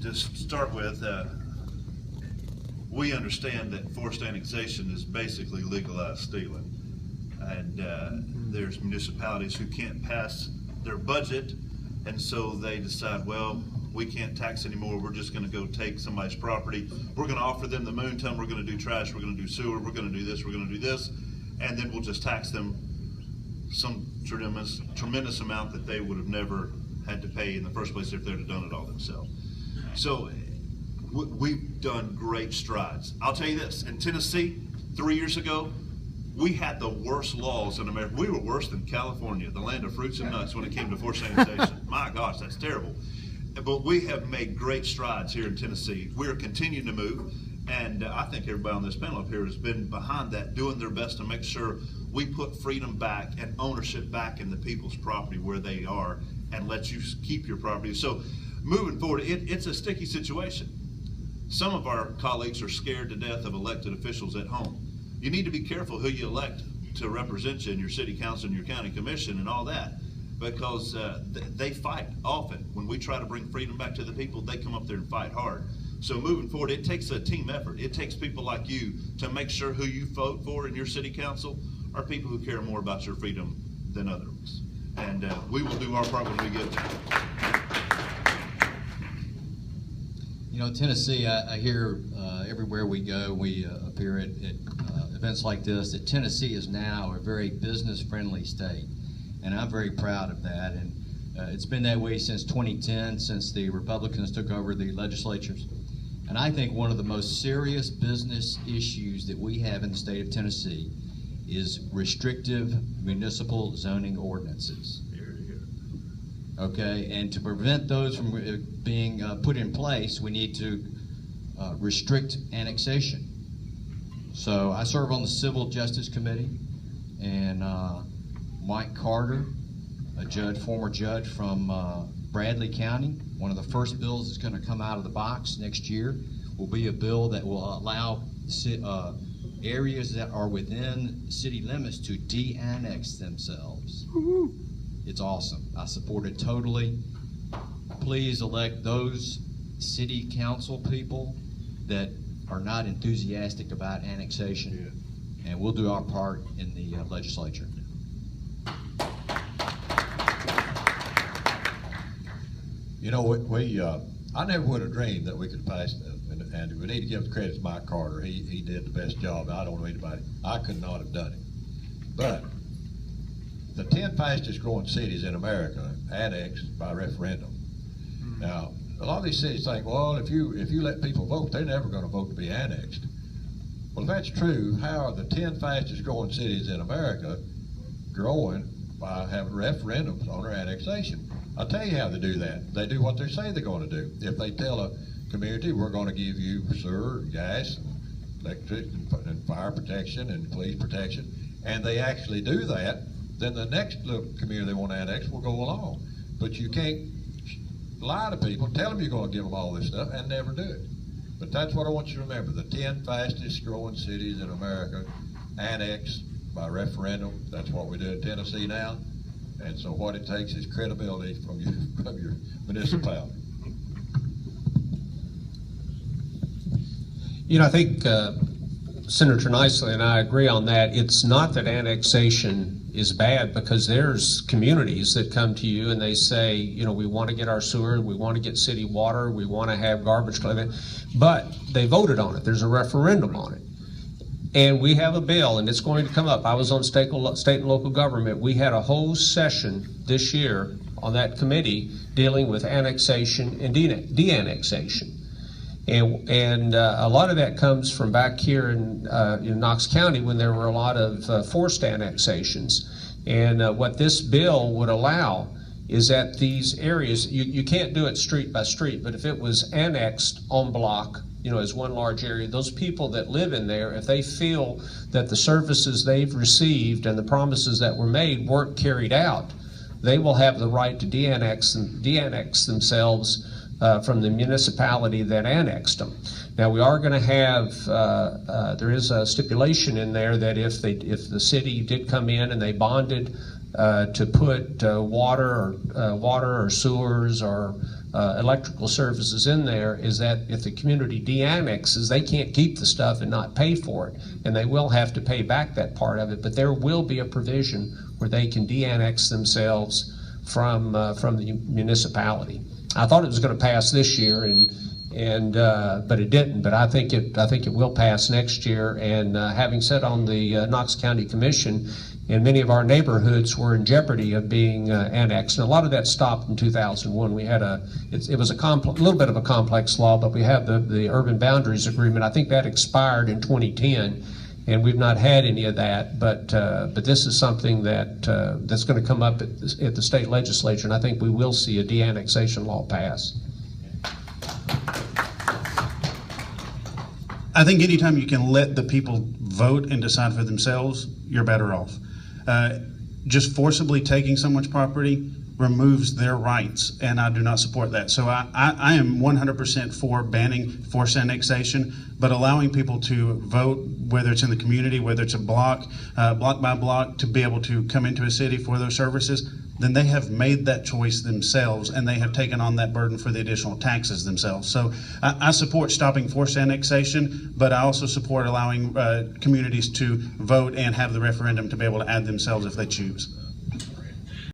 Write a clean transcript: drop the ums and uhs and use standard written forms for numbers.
To start with, we understand that forced annexation is basically legalized stealing. And there's municipalities who can't pass their budget, and so they decide, well, we can't tax anymore, we're just gonna go take somebody's property, we're gonna offer them the moon, tell them we're gonna do trash, we're gonna do sewer, we're gonna do this, we're gonna do this, and then we'll just tax them some tremendous amount that they would have never had to pay in the first place if they'd have done it all themselves. So we've done great strides. I'll tell you this, in Tennessee, 3 years ago, we had the worst laws in America. We were worse than California, the land of fruits and nuts, when it came to forced annexation. My gosh, that's terrible. But we have made great strides here in Tennessee. We're continuing to move, and I think everybody on this panel up here has been behind that, doing their best to make sure we put freedom back and ownership back in the people's property where they are, and let you keep your property. So moving forward, it's a sticky situation. Some of our colleagues are scared to death of elected officials at home. You need to be careful who you elect to represent you in your city council and your county commission and all that, because they fight often. When we try to bring freedom back to the people, they come up there and fight hard. So moving forward, it takes a team effort. It takes people like you to make sure who you vote for in your city council are people who care more about your freedom than others. And we will do our part when we get there. You know, Tennessee, I hear everywhere we go, we appear at events like this, that Tennessee is now a very business-friendly state. And I'm very proud of that. And it's been that way since 2010, since the Republicans took over the legislatures. And I think one of the most serious business issues that we have in the state of Tennessee is restrictive municipal zoning ordinances. Okay, and to prevent those from being put in place, we need to restrict annexation. So I serve on the Civil Justice Committee, and Mike Carter, a former judge from Bradley County, one of the first bills that's going to come out of the box next year will be a bill that will allow areas that are within city limits to de-annex themselves. Woo-hoo. It's awesome. I support it totally. Please elect those city council people that are not enthusiastic about annexation, and we'll do our part in the legislature. You know, I never would have dreamed that we could pass, and we need to give credit to Mike Carter. He did the best job. I don't know anybody. I could not have done it. But the 10 fastest growing cities in America annexed by referendum. Now, a lot of these cities think, well, if you let people vote, they're never going to vote to be annexed. Well, if that's true, how are the 10 fastest growing cities in America growing by having referendums on their annexation? I'll tell you how they do that. They do what they say they're going to do. If they tell a community, we're going to give you sewer, gas, and electric, and fire protection, and police protection, and they actually do that, then the next little community they want to annex will go along. But you can't lie to people, tell them you're going to give them all this stuff, and never do it. But that's what I want you to remember. The 10 fastest growing cities in America annexed by referendum. That's what we do in Tennessee now. And so what it takes is credibility from your municipality. You know, I think Senator Nicely and I agree on that. It's not that annexation is bad, because there's communities that come to you and they say, you know, we want to get our sewer, we want to get city water, we want to have garbage collection, but they voted on it. There's a referendum on it. And we have a bill, and it's going to come up. I was on state and local government. We had a whole session this year on that committee dealing with annexation and de-annexation. And a lot of that comes from back here in Knox County, when there were a lot of forced annexations. And what this bill would allow is that these areas, you can't do it street by street, but if it was annexed en bloc, you know, as one large area, those people that live in there, if they feel that the services they've received and the promises that were made weren't carried out, they will have the right to de-annex themselves from the municipality that annexed them. Now, we are going to have, there is a stipulation in there that if the city did come in and they bonded to put water or sewers or electrical services in there, is that if the community de-annexes, they can't keep the stuff and not pay for it, and they will have to pay back that part of it, but there will be a provision where they can de-annex themselves from the municipality. I thought it was going to pass this year, but it didn't. But I think it will pass next year. And having sat on the Knox County Commission, and many of our neighborhoods were in jeopardy of being annexed, and a lot of that stopped in 2001. We had it was a little bit of a complex law, but we have the urban boundaries agreement. I think that expired in 2010. And we've not had any of that, but this is something that's going to come up at the state legislature, and I think we will see a de-annexation law pass. I think anytime you can let the people vote and decide for themselves, you're better off. Just forcibly taking someone's property removes their rights, and I do not support that. So I am 100% for banning forced annexation, but allowing people to vote, whether it's in the community, whether it's a block by block, to be able to come into a city for those services, then they have made that choice themselves, and they have taken on that burden for the additional taxes themselves. So I support stopping forced annexation, but I also support allowing communities to vote and have the referendum to be able to add themselves if they choose.